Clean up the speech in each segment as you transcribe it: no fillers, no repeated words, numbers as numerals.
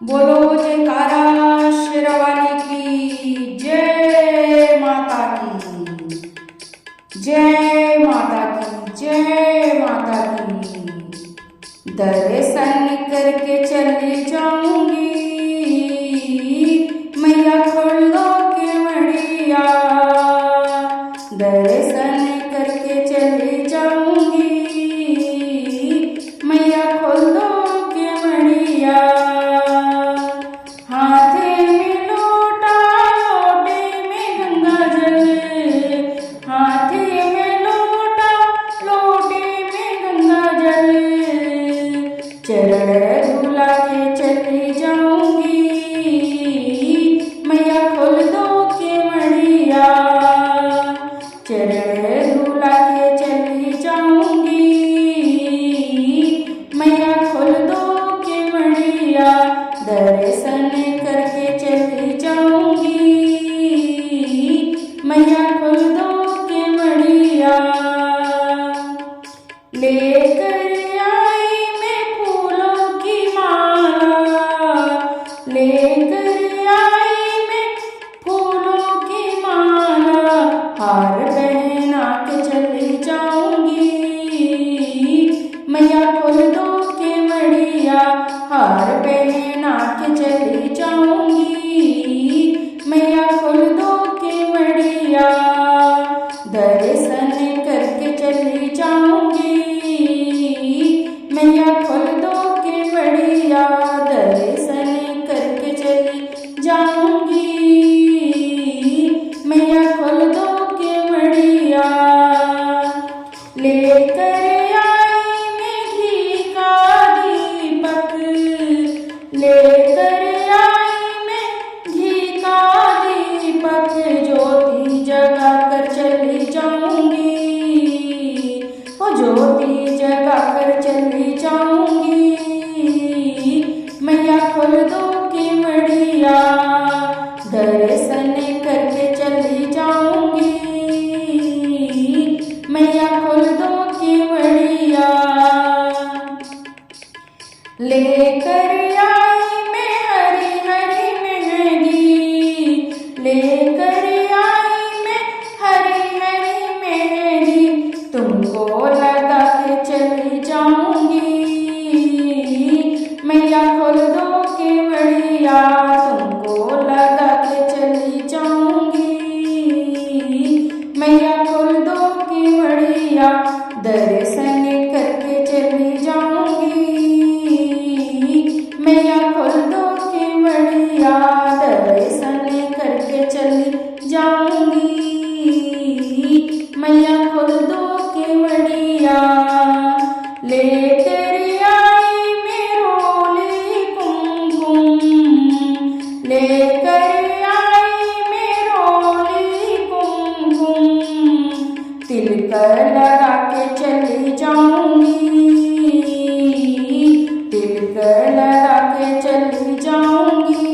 बोलो जयकारा शेरावाली की जय माता की जय माता की जय माता की। दर्शन करके चली जाऊंगी मैया खोल दो के मड़िया। दर्शन करके चली जाऊंगी मैया खोल दो के मड़िया। हाथे में लोटा लोटे में गंगा जल, हाथे में लोटा लोटे में गंगा जल। चरण धुला के चली जाऊंगी मैया खोल दो के मड़िया। चरण धुला के चली जाऊंगी मैया खोल दो के मड़िया। दर्शन करके चली जाऊंगी मैया खोल दो के मड़िया। लेकर आई मैं फूलों की माला, लेकर आई मैं फूलों की माला। हार पहना के चली जाऊंगी मैया खोल दो के मड़िया। हार पहना के चली जाऊंगी मैया खोल दो के मड़िया। दर्शन करके चली जाऊंगी मैया खोल दो के मड़िया। दर्शन करके चली जाऊंगी मैया खोल दो के मड़िया। लेकर आई मैं घी का दीपक, लेकर आई मैं घी का दीपक। ज्योति जगा कर चली जाऊंगी, ओ ज्योति जगा कर चली जाऊंगी मैया खोल दो के मड़िया। दर्शन करके चली जाऊंगी मैया खोल दो के मड़िया। लेकर आई मैं हरी हरी मेहंदी, लेकर आई मैं हरी हरी मेहंदी। तुमको लगा के चली जाऊंगी मैया खोल दो के मड़िया। तुमको लगा के चली जाऊंगी मैया खोल दो के मड़िया। दर्शन करके चली जाऊंगी मैया खोल दो के मड़िया। दर्शन करके चली जाऊंगी मैया खोल दो के मड़िया। लेकर आई मैं रोली कुमकुम, लेकर आई मैं रोली कुमकुम। तिलक लगा के चली जाऊंगी, तिलक लगा के चली जाऊंगी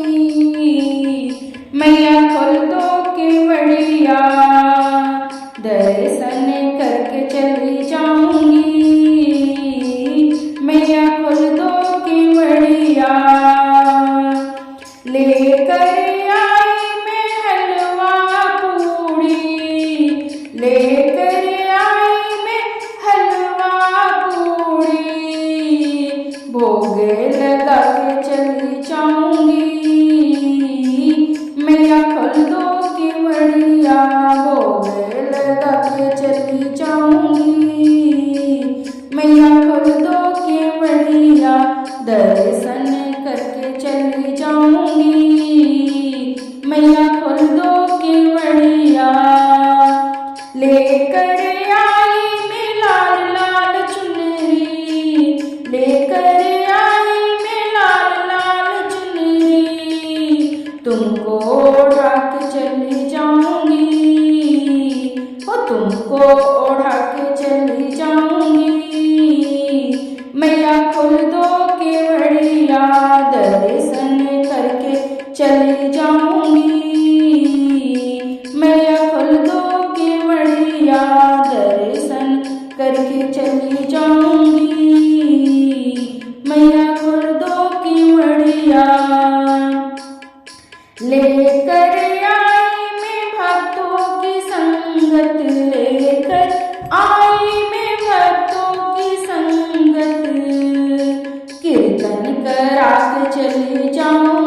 मैया खोल दो के मड़िया। दर्शन करके चली जाऊंगी मैया खोल दो के मड़िया। लेकर आई मैं हलवा पूड़ी, लेकर आई मैं हलवा पूड़ी। भोग लगा के चली जाऊंगी मैया खोल दो के मड़िया। भोग लगा के चली जाऊंगी मैया खोल दो के मड़िया। दर्शन करके चली जाऊंगी मैया खोल दो के मड़िया। लेकर आई मैं लाल लाल चुनरी, लेकर आई मैं लाल लाल चुनरी। तुमको ओढ़ा के चली जाऊंगी, ओ तुमको ओढ़ा के चली जाऊंगी मैया खोल दो के मड़िया। दर्शन करके चली जाऊंगी मैया खोल दो के मड़िया। दर्शन करके चली जाऊंगी मैया खोल दो के मड़िया। दिया। लेकर आई मैं भक्तों की संगत, लेकर आई मैं भक्तों की संगत, कीर्तन करा के चली जाऊं